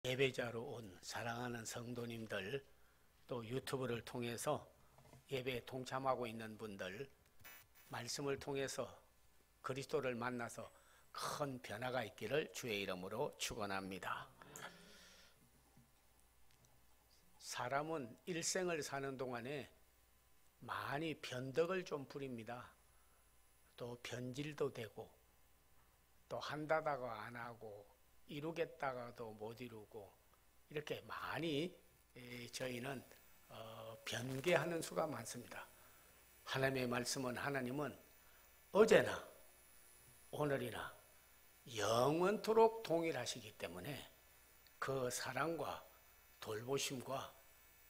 예배자로 온 사랑하는 성도님들, 또 유튜브를 통해서 예배에 동참하고 있는 분들, 말씀을 통해서 그리스도를 만나서 큰 변화가 있기를 주의 이름으로 축원합니다. 사람은 일생을 사는 동안에 많이 변덕을 좀 부립니다. 또 변질도 되고, 또 한다다가 안 하고, 이루겠다가도 못 이루고, 이렇게 많이 저희는 변개하는 수가 많습니다. 하나님의 말씀은, 하나님은 어제나 오늘이나 영원토록 동일하시기 때문에 그 사랑과 돌보심과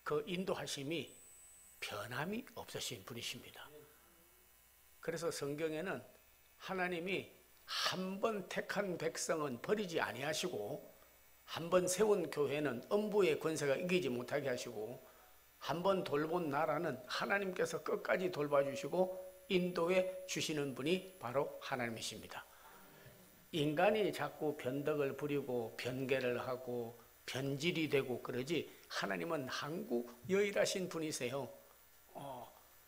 그 인도하심이 변함이 없으신 분이십니다. 그래서 성경에는 하나님이 한 번 택한 백성은 버리지 아니하시고, 한 번 세운 교회는 음부의 권세가 이기지 못하게 하시고, 한 번 돌본 나라는 하나님께서 끝까지 돌봐주시고 인도해 주시는 분이 바로 하나님이십니다. 인간이 자꾸 변덕을 부리고 변개를 하고 변질이 되고 그러지, 하나님은 항구여일하신 분이세요.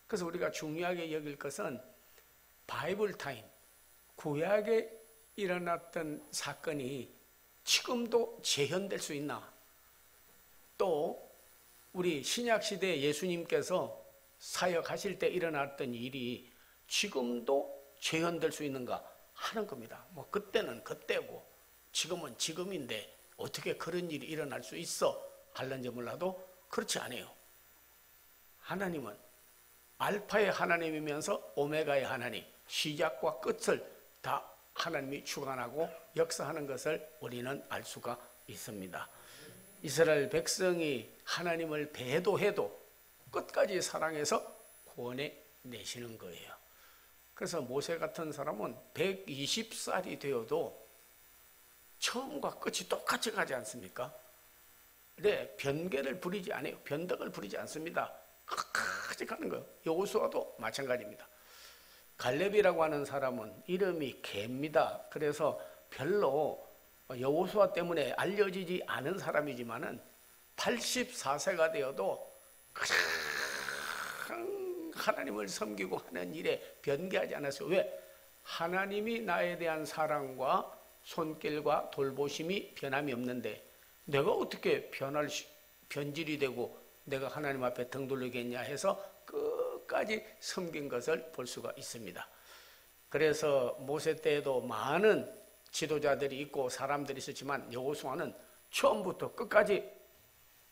그래서 우리가 중요하게 여길 것은 바이블 타임, 구약에 일어났던 사건이 지금도 재현될 수 있나? 또 우리 신약시대 예수님께서 사역하실 때 일어났던 일이 지금도 재현될 수 있는가 하는 겁니다. 그때는 그때고 지금은 지금인데 어떻게 그런 일이 일어날 수 있어 할런지 몰라도 그렇지 않아요. 하나님은 알파의 하나님이면서 오메가의 하나님, 시작과 끝을 다 하나님이 주관하고 역사하는 것을 우리는 알 수가 있습니다. 이스라엘 백성이 하나님을 배도해도 끝까지 사랑해서 구원해내시는 거예요. 그래서 모세 같은 사람은 120살이 되어도 처음과 끝이 똑같이 가지 않습니까? 네, 변개를 부리지 않아요. 변덕을 부리지 않습니다. 끝까지 가는 거예요. 여호수아도 마찬가지입니다. 갈렙이라고 하는 사람은 이름이 개입니다. 그래서 별로 여호수아 때문에 알려지지 않은 사람이지만은 84세가 되어도 그냥 하나님을 섬기고 하는 일에 변개하지 않았어요. 왜? 하나님이 나에 대한 사랑과 손길과 돌보심이 변함이 없는데 내가 어떻게 변질이 되고 내가 하나님 앞에 등 돌리겠냐 해서 끝까지 섬긴 것을 볼 수가 있습니다. 그래서 모세 때에도 많은 지도자들이 있고 사람들이 있었지만 여호수아는 처음부터 끝까지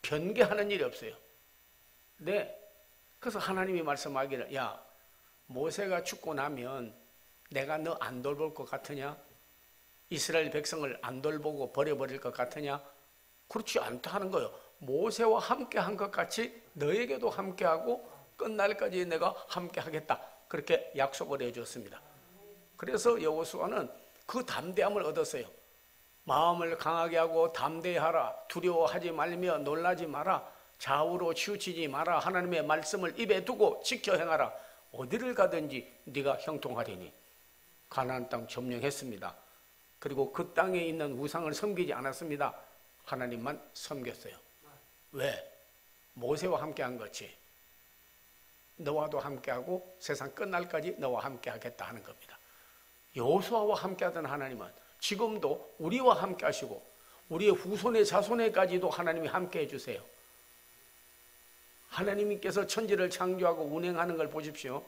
변개하는 일이 없어요. 네. 그래서 하나님이 말씀하기를, 야, 모세가 죽고 나면 내가 너 안 돌볼 것 같으냐? 이스라엘 백성을 안 돌보고 버려버릴 것 같으냐? 그렇지 않다 하는 거예요. 모세와 함께 한 것 같이 너에게도 함께하고 끝날까지 내가 함께 하겠다. 그렇게 약속을 해줬습니다. 그래서 여호수아는 그 담대함을 얻었어요. 마음을 강하게 하고 담대하라. 두려워하지 말며 놀라지 마라. 좌우로 치우치지 마라. 하나님의 말씀을 입에 두고 지켜 행하라. 어디를 가든지 네가 형통하리니. 가나안 땅 점령했습니다. 그리고 그 땅에 있는 우상을 섬기지 않았습니다. 하나님만 섬겼어요. 왜? 모세와 함께한 거지. 너와도 함께하고 세상 끝날까지 너와 함께하겠다 하는 겁니다. 여호수아와 함께하던 하나님은 지금도 우리와 함께하시고 우리의 후손의 자손에까지도 하나님이 함께해 주세요. 하나님께서 천지를 창조하고 운행하는 걸 보십시오.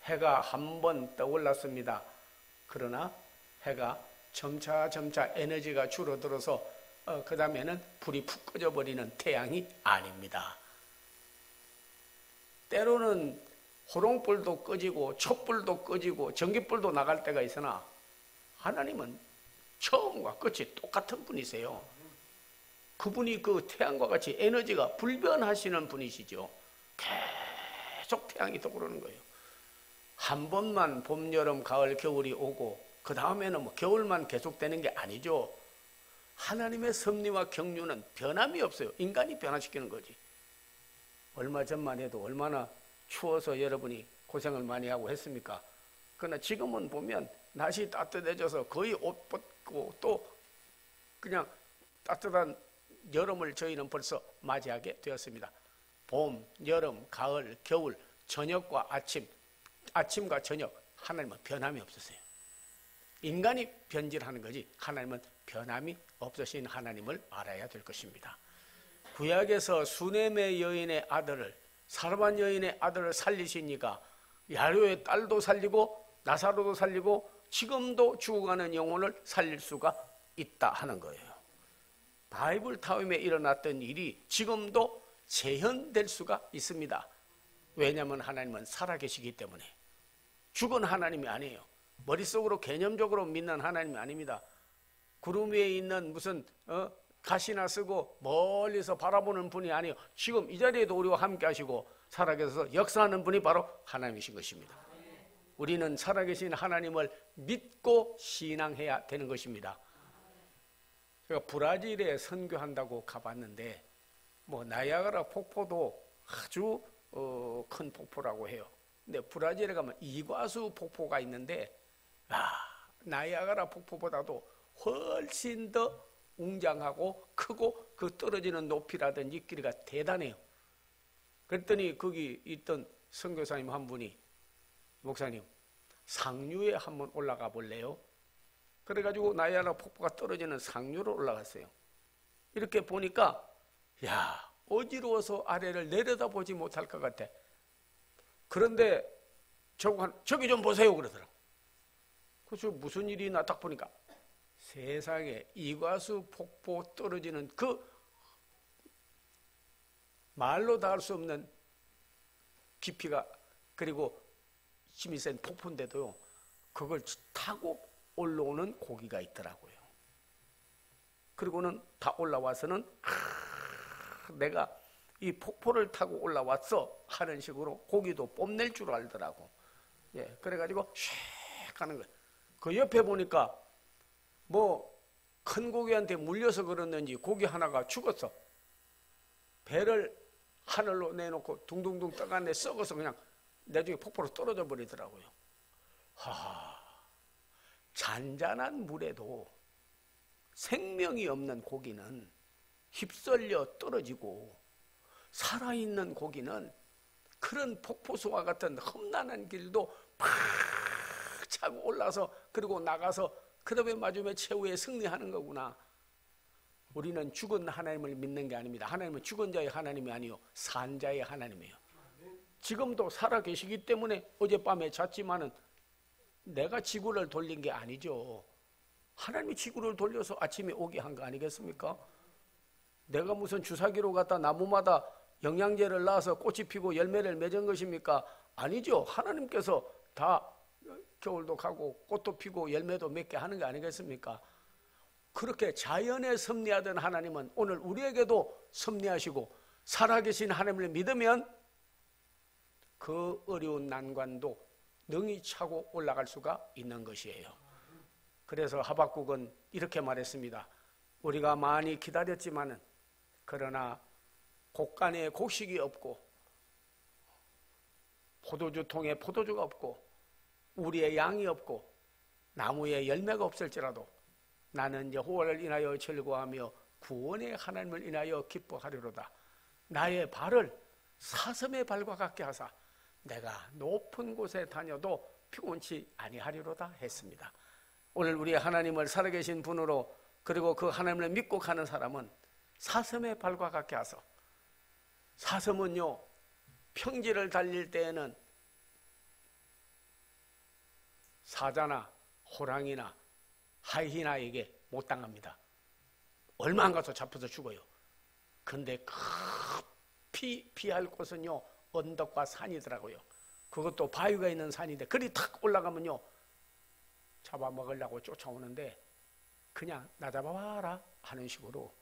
해가 한 번 떠올랐습니다. 그러나 해가 점차 에너지가 줄어들어서 그 다음에는 불이 푹 꺼져버리는 태양이 아닙니다. 때로는 호롱불도 꺼지고 촛불도 꺼지고 전기불도 나갈 때가 있으나 하나님은 처음과 끝이 똑같은 분이세요. 그분이 그 태양과 같이 에너지가 불변하시는 분이시죠. 계속 태양이 떠오르는 거예요. 한 번만 봄, 여름, 가을, 겨울이 오고 그 다음에는 겨울만 계속되는 게 아니죠. 하나님의 섭리와 경륜은 변함이 없어요. 인간이 변화시키는 거지. 얼마 전만 해도 얼마나 추워서 여러분이 고생을 많이 하고 했습니까? 그러나 지금은 보면 날씨 따뜻해져서 거의 옷 벗고 또 그냥 따뜻한 여름을 저희는 벌써 맞이하게 되었습니다. 봄, 여름, 가을, 겨울, 저녁과 아침, 아침과 저녁, 하나님은 변함이 없으세요. 인간이 변질하는 거지 하나님은 변함이 없으신 하나님을 알아야 될 것입니다. 구약에서 수넴의 여인의 아들을, 사르반 여인의 아들을 살리시니까 야로의 딸도 살리고 나사로도 살리고 지금도 죽어가는 영혼을 살릴 수가 있다 하는 거예요. 바이블 타임에 일어났던 일이 지금도 재현될 수가 있습니다. 왜냐하면 하나님은 살아계시기 때문에. 죽은 하나님이 아니에요. 머릿속으로 개념적으로 믿는 하나님이 아닙니다. 구름 위에 있는 무슨 가시나 쓰고 멀리서 바라보는 분이 아니에요. 지금 이 자리에도 우리와 함께 하시고 살아계셔서 역사하는 분이 바로 하나님이신 것입니다. 우리는 살아계신 하나님을 믿고 신앙해야 되는 것입니다. 제가 브라질에 선교한다고 가봤는데 뭐 나이아가라 폭포도 아주 큰 폭포라고 해요. 근데 브라질에 가면 이과수 폭포가 있는데 나이아가라 폭포보다도 훨씬 더 웅장하고 크고 그 떨어지는 높이라든지 길이가 대단해요. 그랬더니 거기 있던 선교사님 한 분이 목사님 상류에 한번 올라가 볼래요? 그래가지고 나이아가라 폭포가 떨어지는 상류로 올라갔어요. 이렇게 보니까 어지러워서 아래를 내려다보지 못할 것 같아. 그런데 저기 좀 보세요 그러더라고. 그래서 무슨 일이 있나 딱 보니까 세상에 이과수 폭포 떨어지는 그 말로 다 할 수 없는 깊이가 그리고 힘이 센 폭포인데도요 그걸 타고 올라오는 고기가 있더라고요. 그리고는 다 올라와서는 내가 이 폭포를 타고 올라왔어 하는 식으로 고기도 뽐낼 줄 알더라고. 그래가지고 슉 가는 거예요. 그 옆에 보니까 뭐 큰 고기한테 물려서 그랬는지 고기 하나가 죽었어. 배를 하늘로 내놓고 둥둥둥 떠갔는데 썩어서 그냥 나중에 폭포로 떨어져 버리더라고요. 잔잔한 물에도 생명이 없는 고기는 휩쓸려 떨어지고 살아있는 고기는 그런 폭포수와 같은 험난한 길도 팍 차고 올라서 그리고 나가서 그 다음에 마지막에 최후에 승리하는 거구나. 우리는 죽은 하나님을 믿는 게 아닙니다. 하나님은 죽은 자의 하나님이 아니요 산 자의 하나님이에요. 지금도 살아계시기 때문에 어젯밤에 잤지만은 내가 지구를 돌린 게 아니죠. 하나님이 지구를 돌려서 아침에 오게 한 거 아니겠습니까? 내가 무슨 주사기로 갖다 나무마다 영양제를 넣어서 꽃이 피고 열매를 맺은 것입니까? 아니죠. 하나님께서 다 겨울도 가고 꽃도 피고 열매도 맺게 하는 게 아니겠습니까? 그렇게 자연에 섭리하던 하나님은 오늘 우리에게도 섭리하시고 살아계신 하나님을 믿으면 그 어려운 난관도 능히 차고 올라갈 수가 있는 것이에요. 그래서 하박국은 이렇게 말했습니다. 우리가 많이 기다렸지만은 그러나 곡간에 곡식이 없고 포도주통에 포도주가 없고 우리의 양이 없고 나무에 열매가 없을지라도 나는 여호와를 인하여 즐거워하며 구원의 하나님을 인하여 기뻐하리로다. 나의 발을 사슴의 발과 같게 하사 내가 높은 곳에 다녀도 피곤치 아니하리로다 했습니다. 오늘 우리 하나님을 살아계신 분으로 그리고 그 하나님을 믿고 가는 사람은 사슴의 발과 같게 하소. 사슴은요 평지를 달릴 때에는 사자나 호랑이나 하이히나에게 못 당합니다. 얼마 안 가서 잡혀서 죽어요. 근데 급히 피할 곳은요 언덕과 산이더라고요. 그것도 바위가 있는 산인데 그리 탁 올라가면요 잡아먹으려고 쫓아오는데 그냥 나 잡아봐라 하는 식으로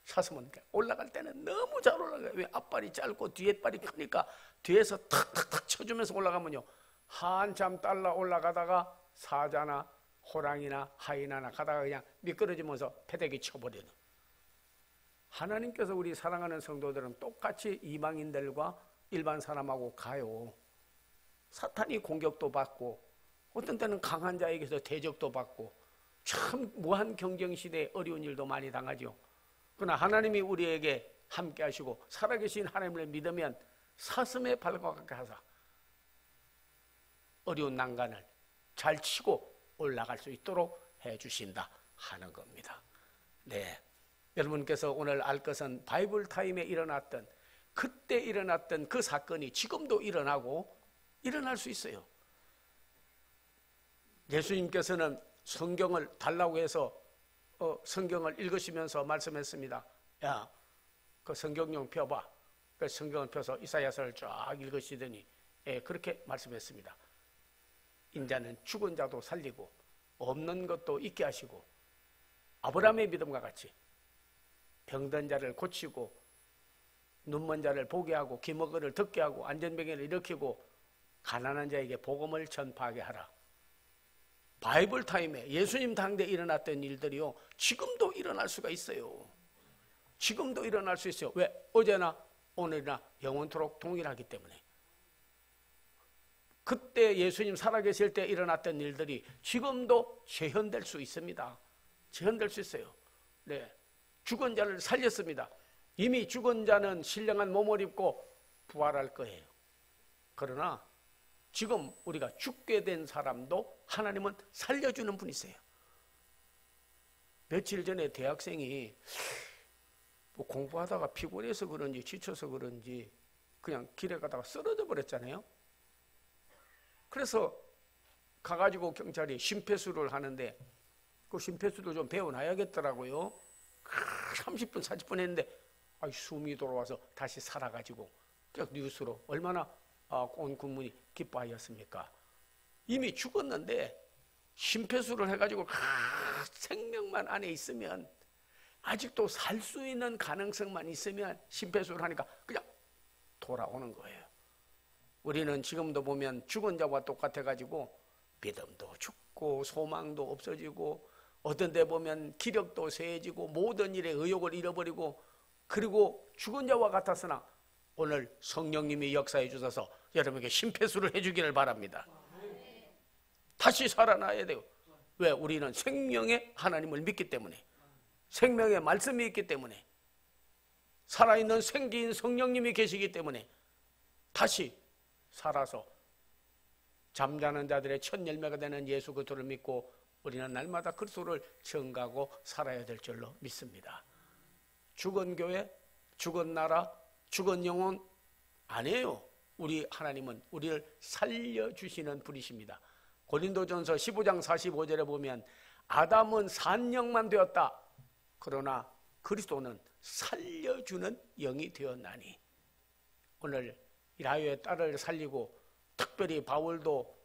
사슴은 올라갈 때는 너무 잘 올라가요. 왜 앞발이 짧고 뒤에 발이 크니까 뒤에서 탁탁탁 쳐주면서 올라가면요 한참 딸라 올라가다가 사자나 호랑이나 하이나나 가다가 그냥 미끄러지면서 패대기 쳐버리는. 하나님께서 우리 사랑하는 성도들은 똑같이 이방인들과 일반 사람하고 가요. 사탄이 공격도 받고 어떤 때는 강한 자에게서 대적도 받고 참 무한 경쟁 시대에 어려운 일도 많이 당하죠. 그러나 하나님이 우리에게 함께 하시고 살아계신 하나님을 믿으면 사슴의 발과 같게 하사 어려운 난간을 잘 치고 올라갈 수 있도록 해주신다 하는 겁니다. 네, 여러분께서 오늘 알 것은 바이블 타임에 일어났던, 그때 일어났던 그 사건이 지금도 일어나고 일어날 수 있어요. 예수님께서는 성경을 달라고 해서 성경을 읽으시면서 말씀했습니다. 야, 그 성경용 펴봐. 그 성경을 펴서 이사야서를 쫙 읽으시더니 그렇게 말씀했습니다. 인자는 죽은 자도 살리고 없는 것도 있게 하시고 아브라함의 믿음과 같이 병든 자를 고치고 눈먼 자를 보게 하고 기머거를 듣게 하고 안전병을 일으키고 가난한 자에게 복음을 전파하게 하라. 바이블 타임에 예수님 당대에 일어났던 일들이요, 지금도 일어날 수가 있어요. 지금도 일어날 수 있어요. 왜? 어제나 오늘이나 영원토록 동일하기 때문에. 그때 예수님 살아계실 때 일어났던 일들이 지금도 재현될 수 있습니다. 재현될 수 있어요. 네, 죽은 자를 살렸습니다. 이미 죽은 자는 신령한 몸을 입고 부활할 거예요. 그러나 지금 우리가 죽게 된 사람도 하나님은 살려주는 분이세요. 며칠 전에 대학생이 뭐 공부하다가 피곤해서 그런지 지쳐서 그런지 그냥 길에 가다가 쓰러져 버렸잖아요. 그래서 가가지고 경찰이 심폐수를 하는데 그 심폐수도 좀 배워놔야겠더라고요. 30분 40분 했는데 숨이 돌아와서 다시 살아가지고 뉴스로 얼마나 온 국민이 기뻐하였습니까? 이미 죽었는데 심폐수를 해가지고 생명만 안에 있으면, 아직도 살 수 있는 가능성만 있으면 심폐수를 하니까 그냥 돌아오는 거예요. 우리는 지금도 보면 죽은 자와 똑같아가지고 믿음도 죽고 소망도 없어지고 어떤 데 보면 기력도 쇠해지고 모든 일에 의욕을 잃어버리고, 그리고 죽은 자와 같았으나 오늘 성령님이 역사해 주셔서 여러분에게 심폐수를 해주기를 바랍니다. 다시 살아나야 돼요. 왜? 우리는 생명의 하나님을 믿기 때문에, 생명의 말씀이 있기 때문에, 살아있는 생기인 성령님이 계시기 때문에 다시 살아서 잠자는 자들의 첫 열매가 되는 예수 그리스도를 믿고 우리는 날마다 그리스도를 전가하고 살아야 될 줄로 믿습니다. 죽은 교회, 죽은 나라, 죽은 영혼 아니에요. 우리 하나님은 우리를 살려주시는 분이십니다. 고린도전서 15장 45절에 보면 아담은 산영만 되었다. 그러나 그리스도는 살려주는 영이 되었나니. 오늘 라요의 딸을 살리고 특별히 바울도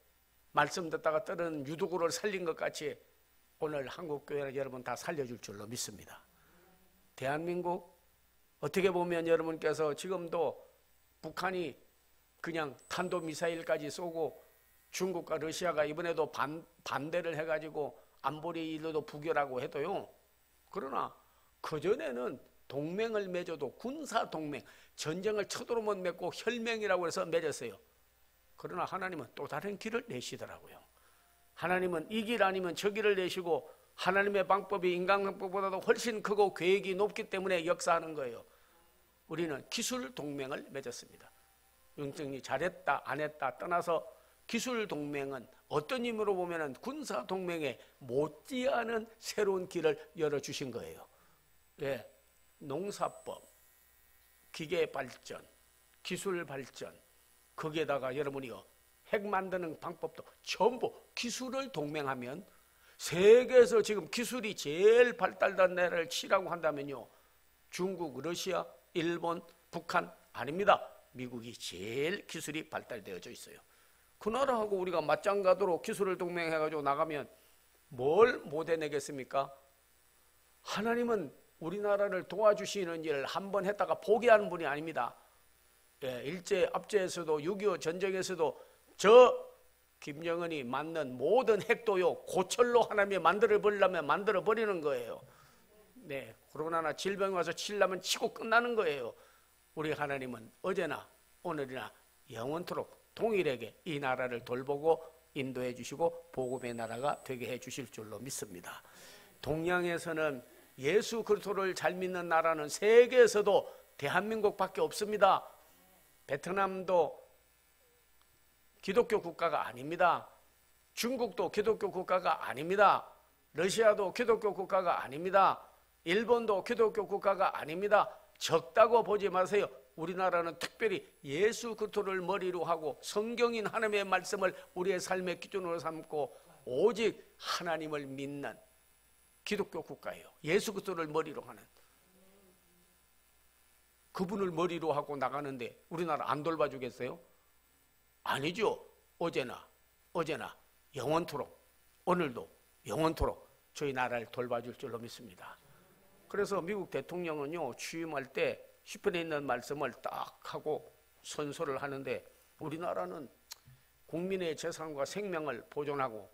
말씀 듣다가 떠는 유두구를 살린 것 같이 오늘 한국교회는 여러분 다 살려줄 줄로 믿습니다. 대한민국 어떻게 보면 여러분께서 지금도 북한이 그냥 탄도미사일까지 쏘고 중국과 러시아가 이번에도 반대를 해가지고 안보리 일로도 부결하고 해도요, 그러나 그전에는 동맹을 맺어도 군사동맹, 전쟁을 쳐도로만 맺고 혈맹이라고 해서 맺었어요. 그러나 하나님은 또 다른 길을 내시더라고요. 하나님은 이 길 아니면 저 길을 내시고 하나님의 방법이 인간 방법보다도 훨씬 크고 계획이 높기 때문에 역사하는 거예요. 우리는 기술 동맹을 맺었습니다. 영적이 잘했다 안 했다 떠나서 기술 동맹은 어떤 의미로 보면 군사 동맹에 못지않은 새로운 길을 열어주신 거예요. 네, 농사법, 기계 발전, 기술 발전, 거기에다가 여러분이요 핵 만드는 방법도 전부 기술을 동맹하면, 세계에서 지금 기술이 제일 발달된 나라를 치라고 한다면요, 중국, 러시아, 일본, 북한 아닙니다. 미국이 제일 기술이 발달되어져 있어요. 그 나라하고 우리가 맞짱 가도록 기술을 동맹해가지고 나가면 뭘 못 해내겠습니까? 하나님은 우리나라를 도와주시는 일을 한번 했다가 포기하는 분이 아닙니다. 예, 일제 압제에서도 6.25 전쟁에서도 저 김정은이 맞는 모든 핵도요 고철로 하나님이 만들어버리려면 만들어버리는 거예요. 네, 코로나나 질병이 와서 치려면 치고 끝나는 거예요. 우리 하나님은 어제나 오늘이나 영원토록 동일하게 이 나라를 돌보고 인도해 주시고 복음의 나라가 되게 해 주실 줄로 믿습니다. 동양에서는 예수 그리스도를 잘 믿는 나라는 세계에서도 대한민국밖에 없습니다. 베트남도 기독교 국가가 아닙니다. 중국도 기독교 국가가 아닙니다. 러시아도 기독교 국가가 아닙니다. 일본도 기독교 국가가 아닙니다. 적다고 보지 마세요. 우리나라는 특별히 예수 그리스도를 머리로 하고 성경인 하나님의 말씀을 우리의 삶의 기준으로 삼고 오직 하나님을 믿는 기독교 국가예요. 예수 그리스도를 머리로 하는. 그분을 머리로 하고 나가는데 우리나라 안 돌봐주겠어요? 아니죠. 어제나 영원토록, 오늘도 영원토록 저희 나라를 돌봐줄 줄로 믿습니다. 그래서 미국 대통령은요, 취임할 때 시편에 있는 말씀을 딱 하고 선서를 하는데, 우리나라는 국민의 재산과 생명을 보존하고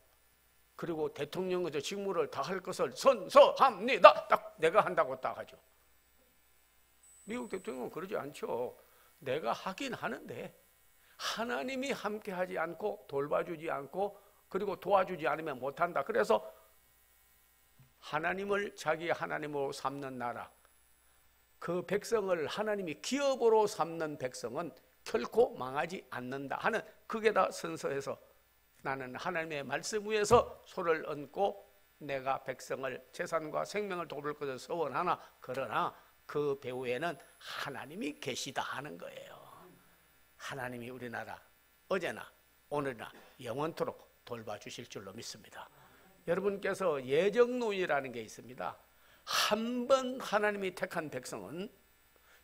그리고 대통령의 직무를 다 할 것을 선서합니다. 딱 내가 한다고 딱 하죠. 미국 대통령은 그러지 않죠. 내가 하긴 하는데 하나님이 함께하지 않고 돌봐주지 않고 그리고 도와주지 않으면 못한다. 그래서 하나님을 자기 하나님으로 삼는 나라, 그 백성을 하나님이 기업으로 삼는 백성은 결코 망하지 않는다 하는, 그게 다 선서에서 나는 하나님의 말씀 위에서 손을 얹고 내가 백성을 재산과 생명을 돕을 것을 서원하나, 그러나 그 배후에는 하나님이 계시다 하는 거예요. 하나님이 우리나라 어제나 오늘나 영원토록 돌봐주실 줄로 믿습니다. 여러분께서 예정론이라는 게 있습니다. 한 번 하나님이 택한 백성은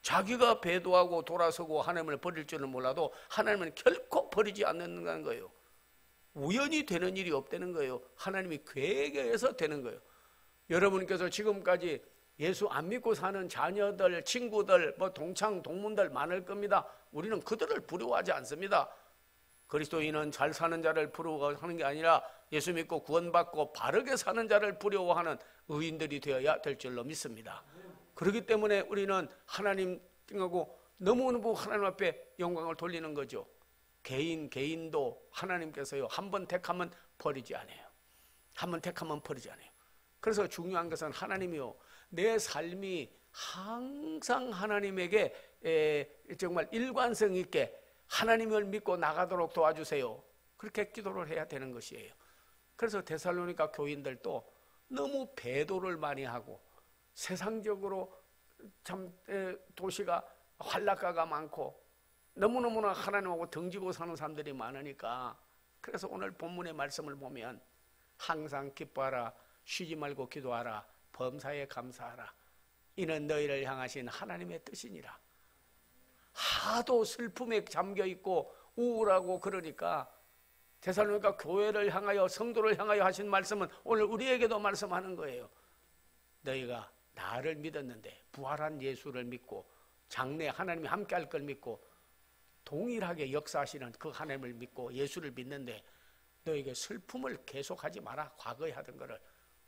자기가 배도하고 돌아서고 하나님을 버릴 줄은 몰라도 하나님은 결코 버리지 않는다는 거예요. 우연히 되는 일이 없다는 거예요. 하나님이 계획에 의해서 되는 거예요. 여러분께서 지금까지 예수 안 믿고 사는 자녀들, 친구들, 동창, 동문들 많을 겁니다. 우리는 그들을 부러워하지 않습니다. 그리스도인은 잘 사는 자를 부러워하는 게 아니라 예수 믿고 구원받고 바르게 사는 자를 부러워하는 의인들이 되어야 될 줄로 믿습니다. 그렇기 때문에 우리는 하나님하고 너무너무 하나님 앞에 영광을 돌리는 거죠. 개인도 하나님께서요, 한 번 택하면 버리지 않아요. 한 번 택하면 버리지 않아요. 그래서 중요한 것은 하나님이요, 내 삶이 항상 하나님에게 정말 일관성 있게 하나님을 믿고 나가도록 도와주세요. 그렇게 기도를 해야 되는 것이에요. 그래서 데살로니가 교인들도 너무 배도를 많이 하고 세상적으로 참 도시가 환락가가 많고 너무너무나 하나님하고 등지고 사는 사람들이 많으니까, 그래서 오늘 본문의 말씀을 보면 항상 기뻐하라, 쉬지 말고 기도하라, 범사에 감사하라, 이는 너희를 향하신 하나님의 뜻이니라. 하도 슬픔에 잠겨있고 우울하고 그러니까 데살로니가 교회를 향하여, 성도를 향하여 하신 말씀은 오늘 우리에게도 말씀하는 거예요. 너희가 나를 믿었는데, 부활한 예수를 믿고 장래 하나님이 함께 할 걸 믿고 동일하게 역사하시는 그 하나님을 믿고 예수를 믿는데 너에게 슬픔을 계속하지 마라. 과거에 하던 거를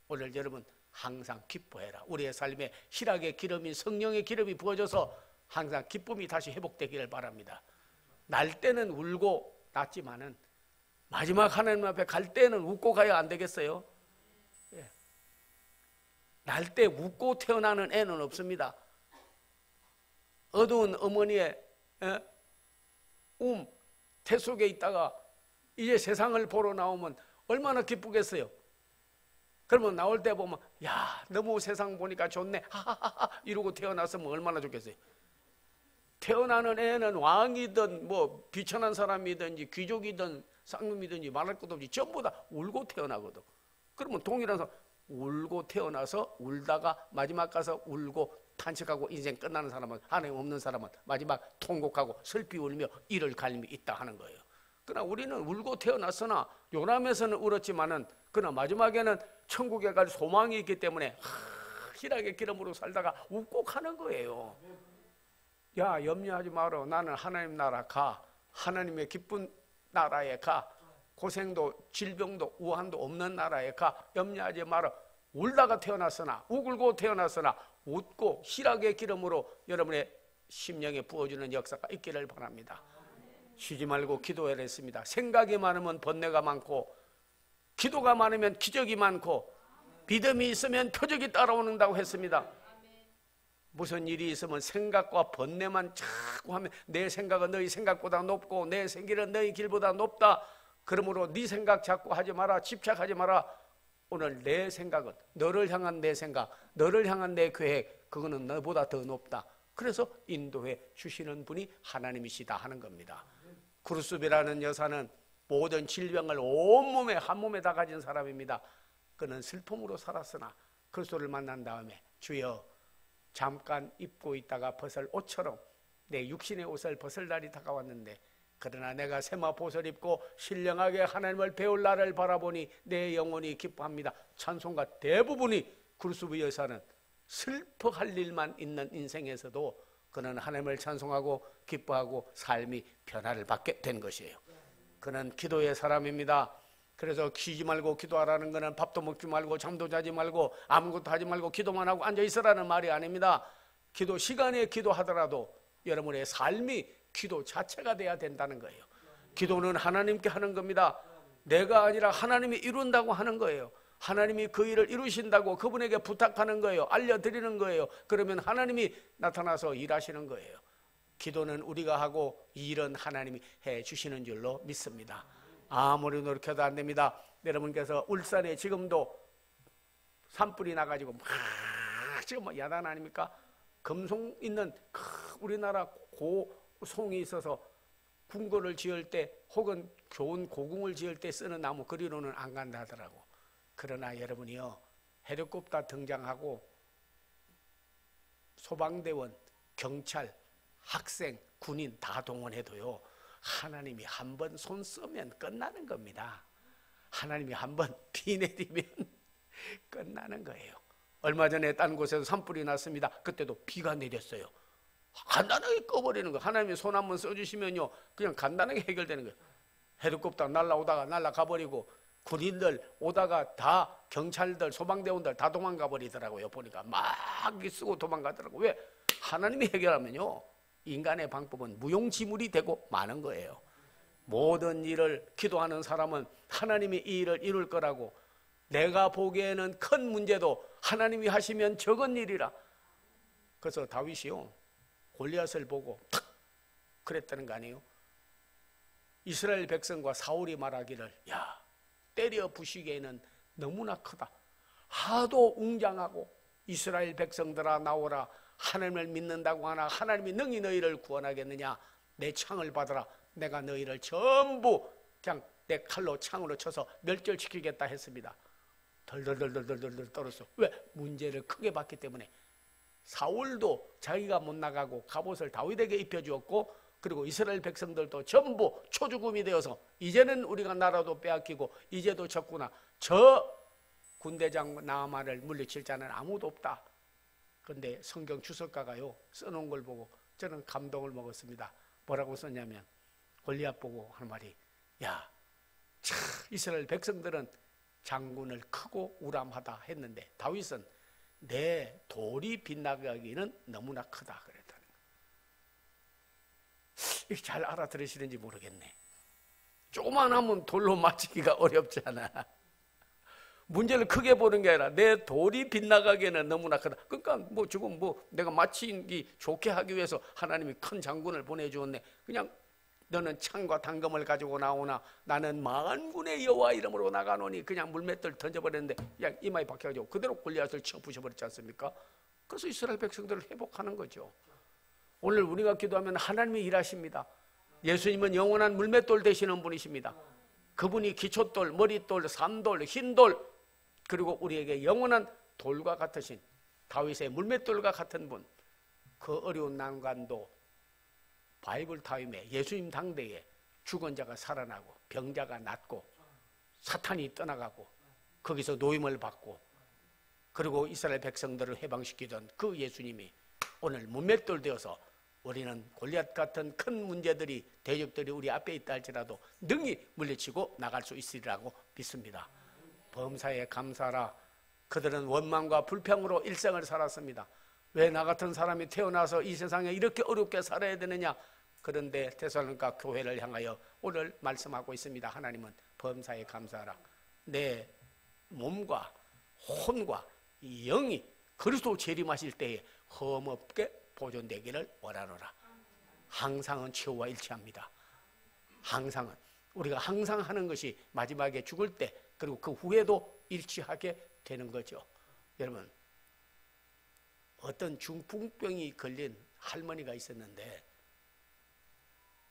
오늘 여러분 항상 기뻐해라. 우리의 삶에 희락의 기름인 성령의 기름이 부어져서 항상 기쁨이 다시 회복되기를 바랍니다. 날 때는 울고 났지만은 마지막 하나님 앞에 갈 때는 웃고 가야 안 되겠어요? 예. 날 때 웃고 태어나는 애는 없습니다. 어두운 어머니의 태 속에 있다가 이제 세상을 보러 나오면 얼마나 기쁘겠어요? 그러면 나올 때 보면 야, 너무 세상 보니까 좋네 하하하 이러고 태어났으면 얼마나 좋겠어요? 태어나는 애는 왕이든 비천한 사람이든지 귀족이든 쌍놈이든지 말할 것도 없이 전부 다 울고 태어나거든. 그러면 동일한 울고 태어나서 울다가 마지막 가서 울고 탄식하고 인생 끝나는 사람은, 하나님 없는 사람은 마지막 통곡하고 슬피 울며 이를 갈림이 있다 하는 거예요. 그러나 우리는 울고 태어났으나 요람에서는 울었지만은 그러나 마지막에는 천국에 갈 소망이 있기 때문에 희락의 기름으로 살다가 웃고 가는 거예요. 야, 염려하지 마라. 나는 하나님 나라 가. 하나님의 기쁜 나라에 가. 고생도 질병도 우환도 없는 나라에 가. 염려하지 마라. 울다가 태어났으나, 울고 태어났으나 웃고 희락의 기름으로 여러분의 심령에 부어주는 역사가 있기를 바랍니다. 쉬지 말고 기도해라 했습니다. 생각이 많으면 번뇌가 많고, 기도가 많으면 기적이 많고, 믿음이 있으면 표적이 따라오는다고 했습니다. 무슨 일이 있으면 생각과 번뇌만 자꾸 하면, 내 생각은 너희 생각보다 높고 내 길은 너희 길보다 높다. 그러므로 네 생각 자꾸 하지 마라. 집착하지 마라. 오늘 내 생각은, 너를 향한 내 생각, 너를 향한 내 계획, 그거는 너보다 더 높다. 그래서 인도해 주시는 분이 하나님이시다 하는 겁니다. 구르스비라는 여사는 모든 질병을 온몸에 한 몸에 다 가진 사람입니다. 그는 슬픔으로 살았으나 그리스도를 만난 다음에, 주여, 잠깐 입고 있다가 벗을 옷처럼 내 육신의 옷을 벗을 날이 다가왔는데, 그러나 내가 세마포 옷을 입고 신령하게 하나님을 배울 날을 바라보니 내 영혼이 기뻐합니다. 찬송가 대부분이 구르스비 여사는 슬퍼할 일만 있는 인생에서도 그는 하나님을 찬송하고 기뻐하고 삶이 변화를 받게 된 것이에요. 그는 기도의 사람입니다. 그래서 쉬지 말고 기도하라는 것은 밥도 먹지 말고 잠도 자지 말고 아무것도 하지 말고 기도만 하고 앉아 있으라는 말이 아닙니다. 기도 시간에 기도하더라도 여러분의 삶이 기도 자체가 돼야 된다는 거예요. 기도는 하나님께 하는 겁니다. 내가 아니라 하나님이 이룬다고 하는 거예요. 하나님이 그 일을 이루신다고 그분에게 부탁하는 거예요. 알려드리는 거예요. 그러면 하나님이 나타나서 일하시는 거예요. 기도는 우리가 하고 이 일은 하나님이 해주시는 줄로 믿습니다. 아무리 노력해도 안 됩니다. 여러분께서 울산에 지금도 산불이 나가지고 막 지금 뭐 야단 아닙니까? 금송 있는 우리나라 고송이 있어서 궁궐을 지을 때 혹은 좋은 고궁을 지을 때 쓰는 나무 그리로는 안 간다 하더라고. 그러나 여러분이요, 헬리콥터 등장하고 소방대원, 경찰, 학생, 군인 다 동원해도요, 하나님이 한 번 손 쓰면 끝나는 겁니다. 하나님이 한 번 비 내리면 끝나는 거예요. 얼마 전에 딴 곳에서 산불이 났습니다. 그때도 비가 내렸어요. 간단하게 꺼버리는 거예요. 하나님이 손 한 번 써주시면요, 그냥 간단하게 해결되는 거예요. 헬리콥터 날라오다가 날라가버리고, 군인들 오다가 다 경찰들, 소방대원들 다 도망가 버리더라고요. 보니까 막 쓰고 도망가더라고요. 왜? 하나님이 해결하면요, 인간의 방법은 무용지물이 되고 마는 거예요. 모든 일을 기도하는 사람은 하나님이 이 일을 이룰 거라고, 내가 보기에는 큰 문제도 하나님이 하시면 적은 일이라. 그래서 다윗이요, 골리앗을 보고 탁 그랬다는 거 아니에요? 이스라엘 백성과 사울이 말하기를, 야, 때려 부시기에는 너무나 크다. 하도 웅장하고 이스라엘 백성들아 나오라. 하나님을 믿는다고 하나 하나님이 능히 너희를 구원하겠느냐. 내 창을 받아라. 내가 너희를 전부 그냥 내 칼로 창으로 쳐서 멸절시키겠다 했습니다. 덜덜덜덜덜덜 떨었어. 왜? 문제를 크게 봤기 때문에. 사울도 자기가 못 나가고 갑옷을 다윗에게 입혀주었고, 그리고 이스라엘 백성들도 전부 초죽음이 되어서 이제는 우리가 나라도 빼앗기고 이제도 졌구나. 저 군대장 나아만을 물리칠 자는 아무도 없다. 그런데 성경 주석가가요 써놓은 걸 보고 저는 감동을 먹었습니다. 뭐라고 썼냐면, 골리앗 보고 하는 말이, 야, 참 이스라엘 백성들은 장군을 크고 우람하다 했는데 다윗은 내 돌이 빗나가기는 너무나 크다 그랬다는 거예요. 이게 잘 알아들으시는지 모르겠네. 조그만하면 돌로 맞추기가 어렵잖아. 문제를 크게 보는 게 아니라 내 돌이 빗나가기에는 너무나 크다. 그러니까 뭐 지금 뭐 내가 맞추기 좋게 하기 위해서 하나님이 큰 장군을 보내주었네. 그냥 너는 창과 단검을 가지고 나오나 나는 만군의 여호와 이름으로 나가노니 그냥 물맷돌 던져버렸는데 그냥 이마에 박혀가지고 그대로 골리앗을 쳐 부셔버렸지 않습니까? 그래서 이스라엘 백성들을 회복하는 거죠. 오늘 우리가 기도하면 하나님이 일하십니다. 예수님은 영원한 물맷돌 되시는 분이십니다. 그분이 기초돌, 머릿돌, 산돌, 흰돌, 그리고 우리에게 영원한 돌과 같으신 다윗의 물맷돌과 같은 분. 그 어려운 난관도 바이블 타임에 예수님 당대에 죽은 자가 살아나고 병자가 낫고 사탄이 떠나가고 거기서 노임을 받고 그리고 이스라엘 백성들을 해방시키던 그 예수님이 오늘 문맷돌 되어서 우리는 골리앗 같은 큰 문제들이 대적들이 우리 앞에 있다 할지라도 능히 물리치고 나갈 수 있으리라고 믿습니다. 범사에 감사하라. 그들은 원망과 불평으로 일생을 살았습니다. 왜 나 같은 사람이 태어나서 이 세상에 이렇게 어렵게 살아야 되느냐? 그런데 데살로니가 교회를 향하여 오늘 말씀하고 있습니다. 하나님은 범사에 감사하라. 내 몸과 혼과 영이 그리스도 재림하실 때에 흠없게 보존되기를 원하노라. 항상은 최후와 일치합니다. 항상은 우리가 항상 하는 것이 마지막에 죽을 때 그리고 그 후에도 일치하게 되는 거죠. 여러분, 어떤 중풍병이 걸린 할머니가 있었는데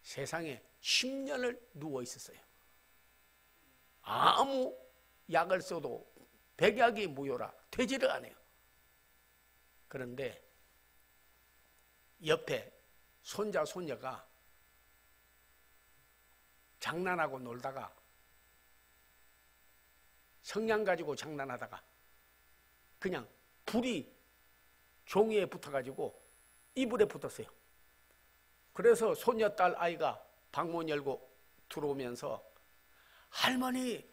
세상에 10년을 누워 있었어요. 아무 약을 써도 백약이 무효라 되지를 않아요. 그런데 옆에 손자 손녀가 장난하고 놀다가 성냥 가지고 장난하다가 그냥 불이 종이에 붙어가지고 이불에 붙었어요. 그래서 손녀딸 아이가 방문 열고 들어오면서 할머니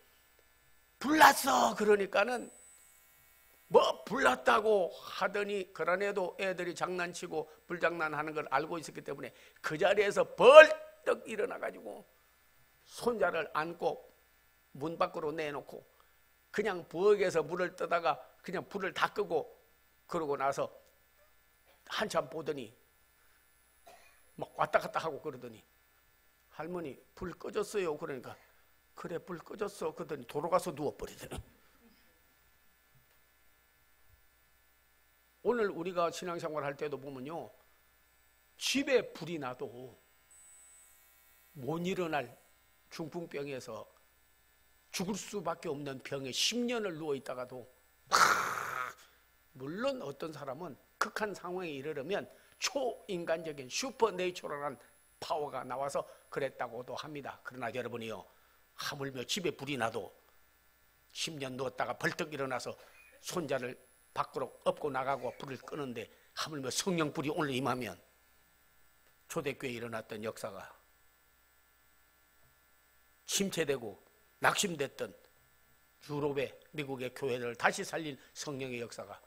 불났어 그러니까는 뭐 불났다고 하더니 그러네도 애들이 장난치고 불장난하는 걸 알고 있었기 때문에 그 자리에서 벌떡 일어나가지고 손자를 안고 문 밖으로 내놓고 그냥 부엌에서 물을 뜨다가 그냥 불을 다 끄고 그러고 나서 한참 보더니 막 왔다 갔다 하고 그러더니 할머니 불 꺼졌어요 그러니까 그래 불 꺼졌어 그러더니 돌아가서 누워버리더니 오늘 우리가 신앙생활 할 때도 보면요 집에 불이 나도 못 일어날 중풍병에서 죽을 수밖에 없는 병에 10년을 누워있다가도 물론 어떤 사람은 극한 상황에 이르려면 초인간적인 슈퍼내추럴한 파워가 나와서 그랬다고도 합니다. 그러나 여러분이요 하물며 집에 불이 나도 10년 누웠다가 벌떡 일어나서 손자를 밖으로 업고 나가고 불을 끄는데 하물며 성령불이 오늘 임하면 초대교회에 일어났던 역사가 침체되고 낙심됐던 유럽의 미국의 교회를 다시 살린 성령의 역사가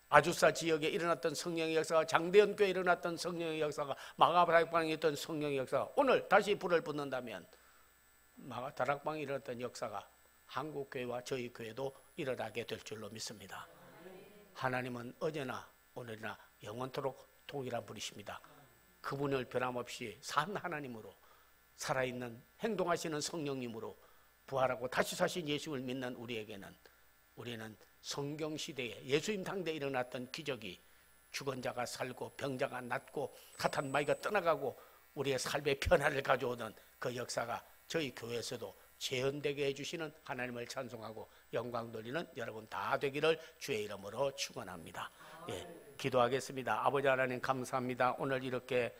아주사 지역에 일어났던 성령의 역사가 장대현 교회에 일어났던 성령의 역사가 마가다락방에 있던 성령의 역사가 오늘 다시 불을 붙는다면 마가다락방에 일어났던 역사가 한국교회와 저희 교회도 일어나게 될 줄로 믿습니다. 하나님은 어제나 오늘이나 영원토록 동일한 분이십니다. 그분을 변함없이 산 하나님으로 살아있는 행동하시는 성령님으로 부활하고 다시 사신 예수를 믿는 우리는 성경시대에 예수님 당대에 일어났던 기적이 죽은 자가 살고 병자가 낫고 가탄 마귀가 떠나가고 우리의 삶의 변화를 가져오던 그 역사가 저희 교회에서도 재현되게 해주시는 하나님을 찬송하고 영광 돌리는 여러분 다 되기를 주의 이름으로 축원합니다. 예, 기도하겠습니다. 아버지 하나님 감사합니다. 오늘 이렇게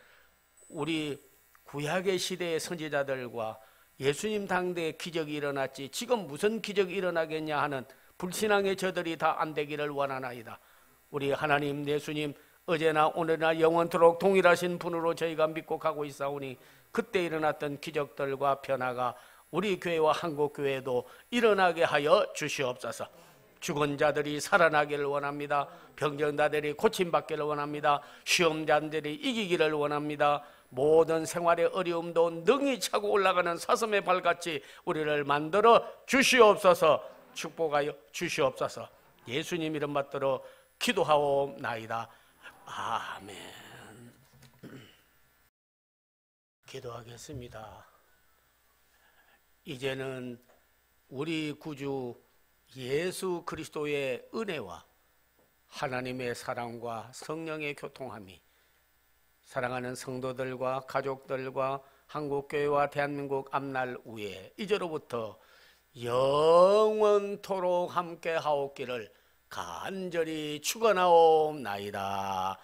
우리 구약의 시대의 선지자들과 예수님 당대에 기적이 일어났지 지금 무슨 기적이 일어나겠냐 하는 불신앙의 저들이 다 안 되기를 원하나이다. 우리 하나님 예수님 어제나 오늘이나 영원토록 동일하신 분으로 저희가 믿고 가고 있사오니 그때 일어났던 기적들과 변화가 우리 교회와 한국교회도 일어나게 하여 주시옵소서. 죽은 자들이 살아나기를 원합니다. 병정자들이 고침받기를 원합니다. 시험자들이 이기기를 원합니다. 모든 생활의 어려움도 능히 차고 올라가는 사슴의 발같이 우리를 만들어 주시옵소서. 축복하여 주시옵소서. 예수님 이름 받들어 기도하옵나이다. 아멘. 기도하겠습니다. 이제는 우리 구주 예수 그리스도의 은혜와 하나님의 사랑과 성령의 교통함이 사랑하는 성도들과 가족들과 한국교회와 대한민국 앞날 위에 이제로부터 영원토록 함께 하옵기를 간절히 축원하옵나이다.